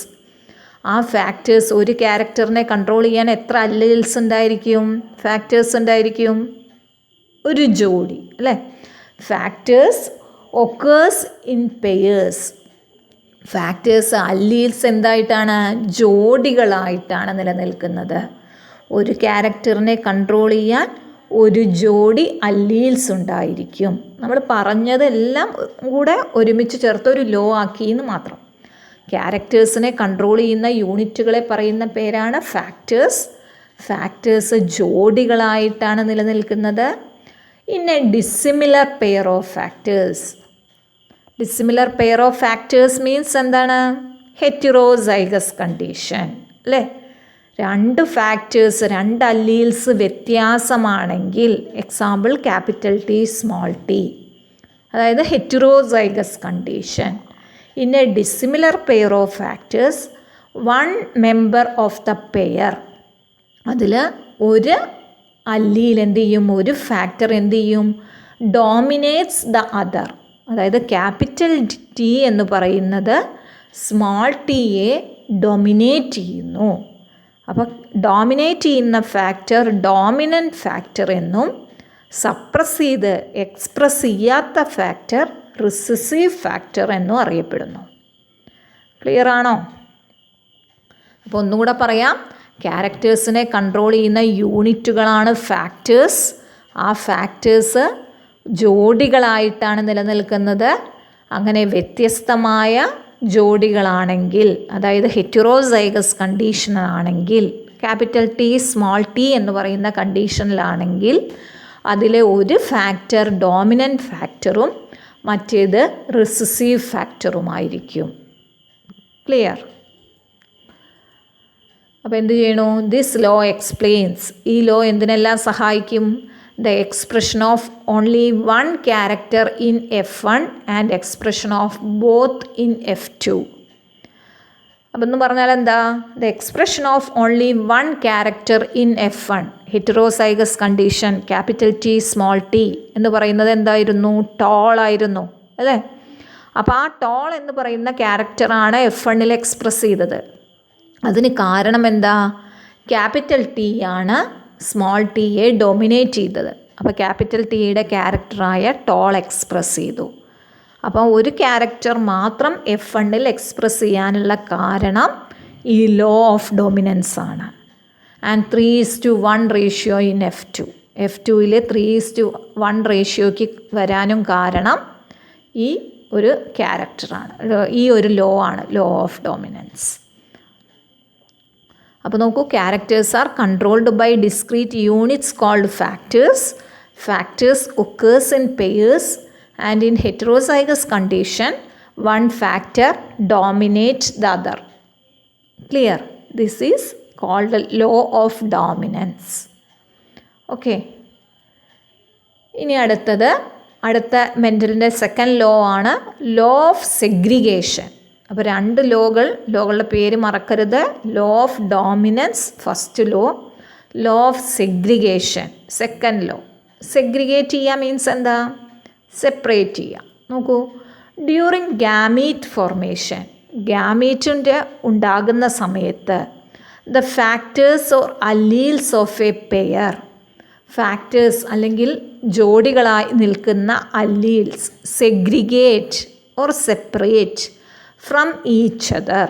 Speaker 1: ആ ഫാക്ടേഴ്സ് ഒരു ക്യാരക്ടറിനെ കൺട്രോൾ ചെയ്യാൻ എത്ര അല്ലീൽസ് ഉണ്ടായിരിക്കും, ഫാക്ടേഴ്സ് ഉണ്ടായിരിക്കും? ഒരു ജോഡി അല്ലേ. Factors occurs in pairs. Factors alleles എന്തായിട്ടാണ്? ജോഡികളായിട്ടാണ് നിലനിൽക്കുന്നത്. ഒരു ക്യാരക്ടറിനെ കൺട്രോൾ ചെയ്യാൻ ഒരു ജോഡി അല്ലീൽസ് ഉണ്ടായിരിക്കും. നമ്മൾ പറഞ്ഞതെല്ലാം കൂടെ ഒരുമിച്ച് ചേർത്ത് ഒരു ലോ ആക്കിയെന്ന് മാത്രം. ക്യാരക്ടേഴ്സിനെ കൺട്രോൾ ചെയ്യുന്ന യൂണിറ്റുകളെ പറയുന്ന പേരാണ് ഫാക്ടേഴ്സ്. ഫാക്ടേഴ്സ് ജോഡികളായിട്ടാണ് നിലനിൽക്കുന്നത്. In a dissimilar pair of factors. Dissimilar pair of factors means എന്താണ്? ഹെറ്ററോസൈഗസ് കണ്ടീഷൻ അല്ലേ. രണ്ട് ഫാക്ടേഴ്സ്, രണ്ട് അല്ലീൽസ് വ്യത്യാസമാണെങ്കിൽ, example capital T small T, അതായത് heterozygous condition. In a dissimilar pair of factors one member of the pair, അതിൽ ഒരു allele എന്ത് ചെയ്യും, ഒരു ഫാക്ടർ എന്ത് ചെയ്യും, ഡോമിനേറ്റ്സ് ദ അതർ. അതായത് ക്യാപിറ്റൽ ടി എന്ന് പറയുന്നത് സ്മോൾ ടിയെ ഡൊമിനേറ്റ് ചെയ്യുന്നു. അപ്പോൾ ഡോമിനേറ്റ് ചെയ്യുന്ന ഫാക്ടർ ഡോമിനൻ്റ് ഫാക്ടർ എന്നും സപ്രസ് ചെയ്ത് എക്സ്പ്രസ് ചെയ്യാത്ത ഫാക്ടർ റിസസീവ് ഫാക്ടർ എന്നും അറിയപ്പെടുന്നു. ക്ലിയർ ആണോ? അപ്പോൾ ഒന്നുകൂടെ പറയാം. ക്യാരക്ടേഴ്സിനെ കൺട്രോൾ ചെയ്യുന്ന യൂണിറ്റുകളാണ് ഫാക്ടേഴ്സ്. ആ ഫാക്ടേഴ്സ് ജോഡികളായിട്ടാണ് നിലനിൽക്കുന്നത്. അങ്ങനെ വ്യത്യസ്തമായ ജോഡികളാണെങ്കിൽ, അതായത് ഹെറ്ററോസൈഗസ് കണ്ടീഷനാണെങ്കിൽ, ക്യാപിറ്റൽ ടി സ്മോൾ ടി എന്ന് പറയുന്ന കണ്ടീഷനിലാണെങ്കിൽ അതിലെ ഒരു ഫാക്ടർ ഡോമിനൻ്റ് ഫാക്ടറും മറ്റേത് റിസസീവ് ഫാക്ടറുമായിരിക്കും. ക്ലിയർ? അപ്പോൾ എന്ത് ചെയ്യണു? This law explains. ഈ ലോ എന്തിനെല്ലാം സഹായിക്കും? the expression of only one character in F1 and expression of both in F2. അപ്പം എന്ന് പറഞ്ഞാൽ എന്താ? the expression of only one character in F1, heterozygous condition, capital T small t എന്ന് പറയുന്നത് എന്തായിരുന്നു? ടോൾ ആയിരുന്നു അല്ലേ. അപ്പോൾ ആ ടോൾ എന്ന് പറയുന്ന ക്യാരക്ടറാണ് F1 എക്സ്പ്രസ് ചെയ്തത്. അതിന് കാരണം എന്താ? ക്യാപിറ്റൽ ടി ആണ് സ്മോൾ ടിയെ ഡൊമിനേറ്റ് ചെയ്തത്. അപ്പോൾ ക്യാപിറ്റൽ ടിയുടെ ക്യാരക്ടറായ ടോൾ എക്സ്പ്രസ് ചെയ്തു. അപ്പോൾ ഒരു ക്യാരക്ടർ മാത്രം F1 എക്സ്പ്രസ് ചെയ്യാനുള്ള കാരണം ഈ ലോ ഓഫ് ഡൊമിനൻസ് ആണ്. And 3:1 ratio in F2. F2 3:1 റേഷ്യോയ്ക്ക് വരാനും കാരണം ഈ ഒരു ക്യാരക്ടറാണ്, ഈ ഒരു ലോ ആണ്, ലോ ഓഫ് ഡൊമിനൻസ്. അപ്പോൾ നോക്കൂ, characters are controlled by discrete units called factors. Factors occurs in pairs and in heterozygous condition one factor dominate the other. Clear? This is called law of dominance. Okay, ഇനി അടുത്ത മെൻ്റലിൻ്റെ second law ആണ് law of segregation. അപ്പോൾ രണ്ട് ലോകളുടെ പേര് മറക്കരുത്. Law of dominance first law, law of segregation second law. Segregate ചെയ്യുക മീൻസ് എന്താ? സെപ്പറേറ്റ് ചെയ്യുക. നോക്കൂ, ഡ്യൂറിങ് ഗാമീറ്റ് ഫോർമേഷൻ, ഗാമീറ്റിൻ്റെ ഉണ്ടാകുന്ന സമയത്ത് the factors or alleles of A pair, factors അല്ലെങ്കിൽ ജോഡികളായി നിൽക്കുന്ന alleles segregate or separate from each other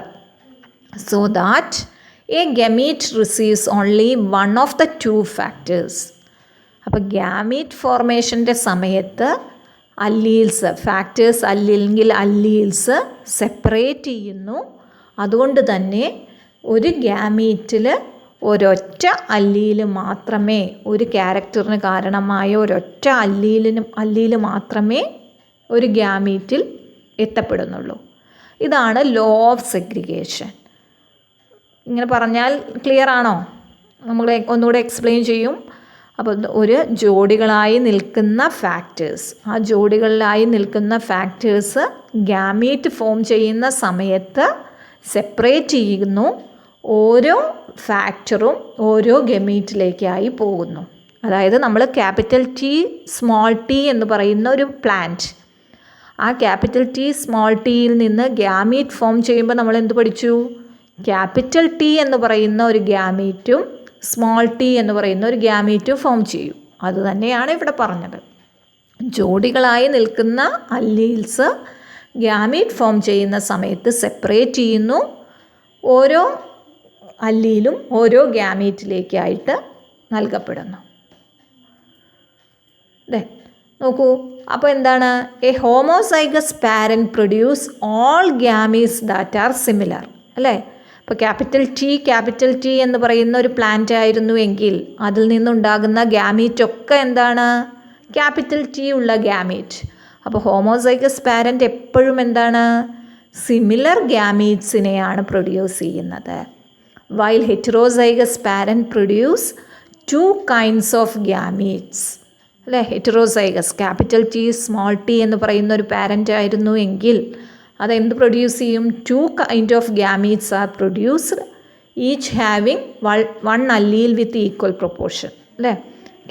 Speaker 1: so that a gamete receives only one of the two factors. അപ്പോൾ gamete ഫോർമേഷൻ്റെ സമയത്ത് alleles, factors അല്ലെങ്കിൽ alleles separate ചെയ്യുന്നു. അതുകൊണ്ട് തന്നെ ഒരു ഗാമീറ്റിൽ ഒരൊറ്റ അല്ലീല് മാത്രമേ, ഒരു ക്യാരക്ടറിന് കാരണമായ ഒരൊറ്റ അല്ലീല് മാത്രമേ ഒരു ഗാമീറ്റിൽ എത്തപ്പെടുന്നുള്ളൂ. ഇതാണ് ലോ ഓഫ് സെഗ്രിഗേഷൻ. ഇങ്ങനെ പറഞ്ഞാൽ ക്ലിയർ ആണോ? നമ്മൾ ഒന്നുകൂടെ എക്സ്പ്ലെയിൻ ചെയ്യും. അപ്പോൾ ഒരു ജോഡികളായി നിൽക്കുന്ന ഫാക്ടേഴ്സ്, ആ ജോഡികളിലായി നിൽക്കുന്ന ഫാക്ടേഴ്സ് ഗാമീറ്റ് ഫോം ചെയ്യുന്ന സമയത്ത് സെപ്പറേറ്റ് ചെയ്യുന്നു. ഓരോ ഫാക്ടറും ഓരോ ഗമീറ്റിലേക്കായി പോകുന്നു. അതായത് നമ്മൾ ക്യാപിറ്റൽ ടി സ്മോൾ ടി എന്ന് പറയുന്ന ഒരു പ്ലാന്റ്, ആ ക്യാപിറ്റൽ ടി സ്മോൾ ടിയിൽ നിന്ന് ഗാമീറ്റ് ഫോം ചെയ്യുമ്പോൾ നമ്മൾ എന്ത് പഠിച്ചു? ക്യാപിറ്റൽ ടി എന്ന് പറയുന്ന ഒരു ഗാമീറ്റും സ്മോൾ ടി എന്ന് പറയുന്ന ഒരു ഗാമീറ്റും ഫോം ചെയ്യും. അതുതന്നെയാണ് ഇവിടെ പറഞ്ഞത്. ജോഡികളായി നിൽക്കുന്ന അല്ലീൽസ് ഗാമീറ്റ് ഫോം ചെയ്യുന്ന സമയത്ത് സെപ്പറേറ്റ് ചെയ്യുന്നു. ഓരോ അല്ലീലും ഓരോ ഗാമീറ്റിലേക്കായിട്ട് നൽകപ്പെടുന്നു. നോക്കൂ, അപ്പോൾ എന്താണ്? A homozygous parent produce all gametes that are similar, അല്ലേ? ഇപ്പോൾ ക്യാപിറ്റൽ ടി എന്ന് പറയുന്ന ഒരു പ്ലാന്റ് ആയിരുന്നു എങ്കിൽ അതിൽ നിന്നുണ്ടാകുന്ന ഗാമീറ്റ് ഒക്കെ എന്താണ്? ക്യാപിറ്റൽ ടി ഉള്ള ഗാമീറ്റ്. അപ്പോൾ ഹോമോസൈഗസ് പാരൻറ്റ് എപ്പോഴും എന്താണ്? സിമിലർ ഗാമീറ്റ്സിനെയാണ് പ്രൊഡ്യൂസ് ചെയ്യുന്നത്. While heterozygous parent produce 2 kinds of gametes, അല്ലേ? Heterozygous capital T small T എന്ന് പറയുന്ന ഒരു പാരൻ്റ് ആയിരുന്നു എങ്കിൽ അതെന്ത് പ്രൊഡ്യൂസ് ചെയ്യും? 2 kinds of gametes are produced, each having 1 allele with equal proportion, അല്ലേ?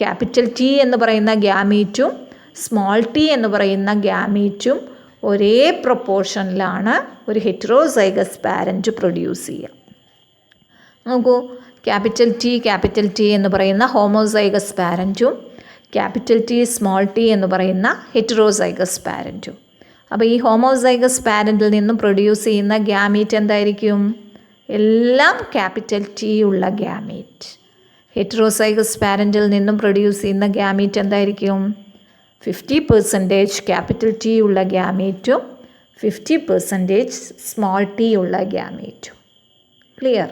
Speaker 1: ക്യാപിറ്റൽ ടി എന്ന് പറയുന്ന ഗാമീറ്റും സ്മോൾ ടി എന്ന് പറയുന്ന ഗാമീറ്റും ഒരേ പ്രൊപ്പോർഷനിലാണ് ഒരു ഹെറ്ററോസൈഗസ് പാരൻറ്റ് പ്രൊഡ്യൂസ് ചെയ്യുക. നോക്കൂ, ക്യാപിറ്റൽ ടി എന്ന് പറയുന്ന ഹോമോസൈഗസ് പാരൻറ്റും ക്യാപിറ്റൽ ടി സ്മോൾ ടി എന്ന് പറയുന്ന ഹെറ്ററോസൈഗസ് പാരൻറ്റും. അപ്പോൾ ഈ ഹോമോസൈഗസ് പാരൻറ്റിൽ നിന്നും പ്രൊഡ്യൂസ് ചെയ്യുന്ന ഗാമീറ്റ് എന്തായിരിക്കും? എല്ലാം ക്യാപിറ്റൽ ടി ഉള്ള ഗാമീറ്റ്. ഹെറ്ററോസൈഗസ് പാരൻറ്റിൽ നിന്നും പ്രൊഡ്യൂസ് ചെയ്യുന്ന ഗാമീറ്റ് എന്തായിരിക്കും? 50% ക്യാപിറ്റൽ ടി ഉള്ള ഗാമീറ്റും 50% സ്മോൾ ടി ഉള്ള ഗാമീറ്റും. ക്ലിയർ?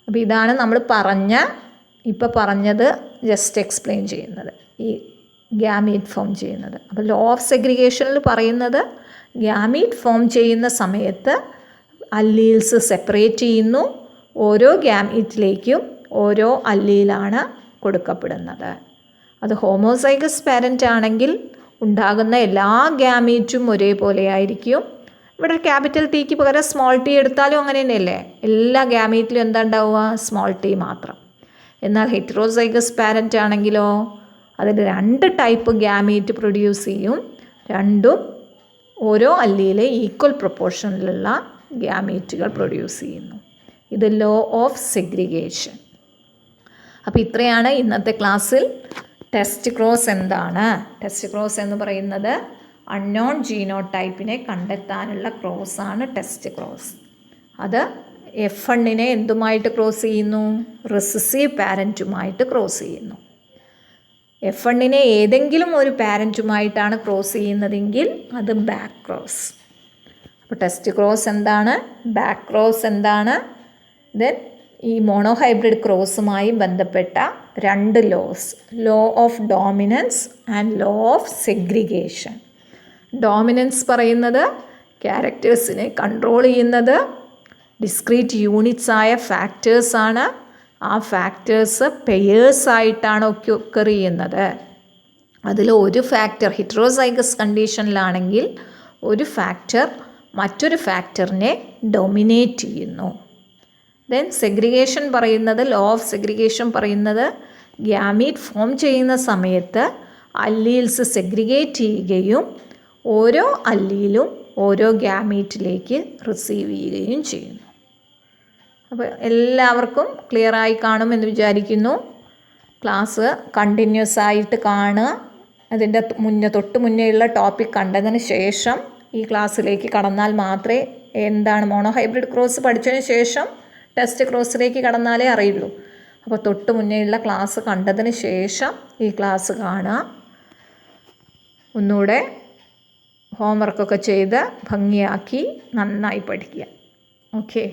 Speaker 1: അപ്പോൾ ഇതാണ് നമ്മൾ ഇപ്പോൾ പറഞ്ഞത് ജസ്റ്റ് എക്സ്പ്ലെയിൻ ചെയ്യുന്നത്, ഈ ഗാമീറ്റ് ഫോം ചെയ്യുന്നത്. അപ്പോൾ ലോ ഓഫ് സെഗ്രിഗേഷനിൽ പറയുന്നത് ഗാമീറ്റ് ഫോം ചെയ്യുന്ന സമയത്ത് അല്ലീൽസ് സെപ്പറേറ്റ് ചെയ്യുന്നു. ഓരോ ഗാമീറ്റിലേക്കും ഓരോ അല്ലീലാണ് കൊടുക്കപ്പെടുന്നത്. അത് ഹോമോസൈഗസ് പാരൻ്റ് ആണെങ്കിൽ ഉണ്ടാകുന്ന എല്ലാ ഗാമീറ്റും ഒരേപോലെ ആയിരിക്കും. ഇവിടെ ക്യാപിറ്റൽ ടിക്ക് പകരം സ്മോൾ ടി എടുത്താലും അങ്ങനെ തന്നെയല്ലേ? എല്ലാ ഗാമീറ്റിലും എന്താ ഉണ്ടാവുക? സ്മോൾ ടി മാത്രം. എന്നാൽ ഹെറ്ററോസൈഗസ് പാരൻ്റ് ആണെങ്കിലോ അതിൽ 2 ടൈപ്പ് ഗാമീറ്റ് പ്രൊഡ്യൂസ് ചെയ്യും. രണ്ടും ഓരോ അല്ലിയിലെ ഈക്വൽ പ്രൊപ്പോർഷനിലുള്ള ഗാമീറ്റുകൾ പ്രൊഡ്യൂസ് ചെയ്യുന്നു. ഇത് ലോ ഓഫ് സെഗ്രിഗേഷൻ. അപ്പോൾ ഇത്രയാണ് ഇന്നത്തെ ക്ലാസ്സിൽ. ടെസ്റ്റ് ക്രോസ് എന്താണ്? ടെസ്റ്റ് ക്രോസ് എന്ന് പറയുന്നത് അൺനോൺ ജീനോടൈപ്പിനെ കണ്ടെത്താനുള്ള ക്രോസാണ് ടെസ്റ്റ് ക്രോസ്. അത് F1നെ എന്തുമായിട്ട് ക്രോസ് ചെയ്യുന്നു? റെസസീവ് പാരൻറ്റുമായിട്ട് ക്രോസ് ചെയ്യുന്നു. F1നെ ഏതെങ്കിലും ഒരു പാരൻറ്റുമായിട്ടാണ് ക്രോസ് ചെയ്യുന്നതെങ്കിൽ അത് ബാക്ക് ക്രോസ്. അപ്പോൾ ടെസ്റ്റ് ക്രോസ് എന്താണ്? ബാക്ക് ക്രോസ് എന്താണ്? ദെൻ ഈ മോണോഹൈബ്രിഡ് ക്രോസുമായി ബന്ധപ്പെട്ട 2 laws, law of dominance and law of segregation. Dominance പറയുന്നത് ക്യാരക്ടേഴ്സിനെ കൺട്രോൾ ചെയ്യുന്നത് ഡിസ്ക്രീറ്റ് യൂണിറ്റ്സ് ആയ ഫാക്ടേഴ്സാണ്. ആ ഫാക്ടേഴ്സ് പെയേഴ്സായിട്ടാണ് ഒക്കർ ചെയ്യുന്നത്. അതിൽ ഒരു ഫാക്ടർ ഹെറ്ററോസൈഗസ് കണ്ടീഷനിലാണെങ്കിൽ ഒരു ഫാക്ടർ മറ്റൊരു ഫാക്ടറിനെ ഡൊമിനേറ്റ് ചെയ്യുന്നു. ദെൻ സെഗ്രിഗേഷൻ പറയുന്നത്, ലോ ഓഫ് സെഗ്രിഗേഷൻ പറയുന്നത് ഗ്യാമീറ്റ് ഫോം ചെയ്യുന്ന സമയത്ത് അല്ലീൽസ് സെഗ്രിഗേറ്റ് ചെയ്യുകയും ഓരോ അല്ലീലും ഓരോ ഗ്യാമീറ്റിലേക്ക് റിസീവ് ചെയ്യുകയും ചെയ്യുന്നു. അപ്പോൾ എല്ലാവർക്കും ക്ലിയറായി കാണുമെന്ന് വിചാരിക്കുന്നു. ക്ലാസ് കണ്ടിന്യൂസ് ആയിട്ട് കാണുക. അതിൻ്റെ തൊട്ട് മുന്നേയുള്ള ടോപ്പിക് കണ്ടതിന് ശേഷം ഈ ക്ലാസ്സിലേക്ക് കടന്നാൽ മാത്രമേ എന്താണ് മോണോഹൈബ്രിഡ് ക്രോസ് പഠിച്ചതിന് ശേഷം ടെസ്റ്റ് ക്രോസിലേക്ക് കടന്നാലേ അറിയുള്ളൂ. അപ്പോൾ തൊട്ട് മുന്നേയുള്ള ക്ലാസ് കണ്ടതിന് ശേഷം ഈ ക്ലാസ് കാണുക. ഒന്നുകൂടെ ഹോംവർക്കൊക്കെ ചെയ്ത് ഭംഗിയാക്കി നന്നായി പഠിക്കുക. ഓക്കെ.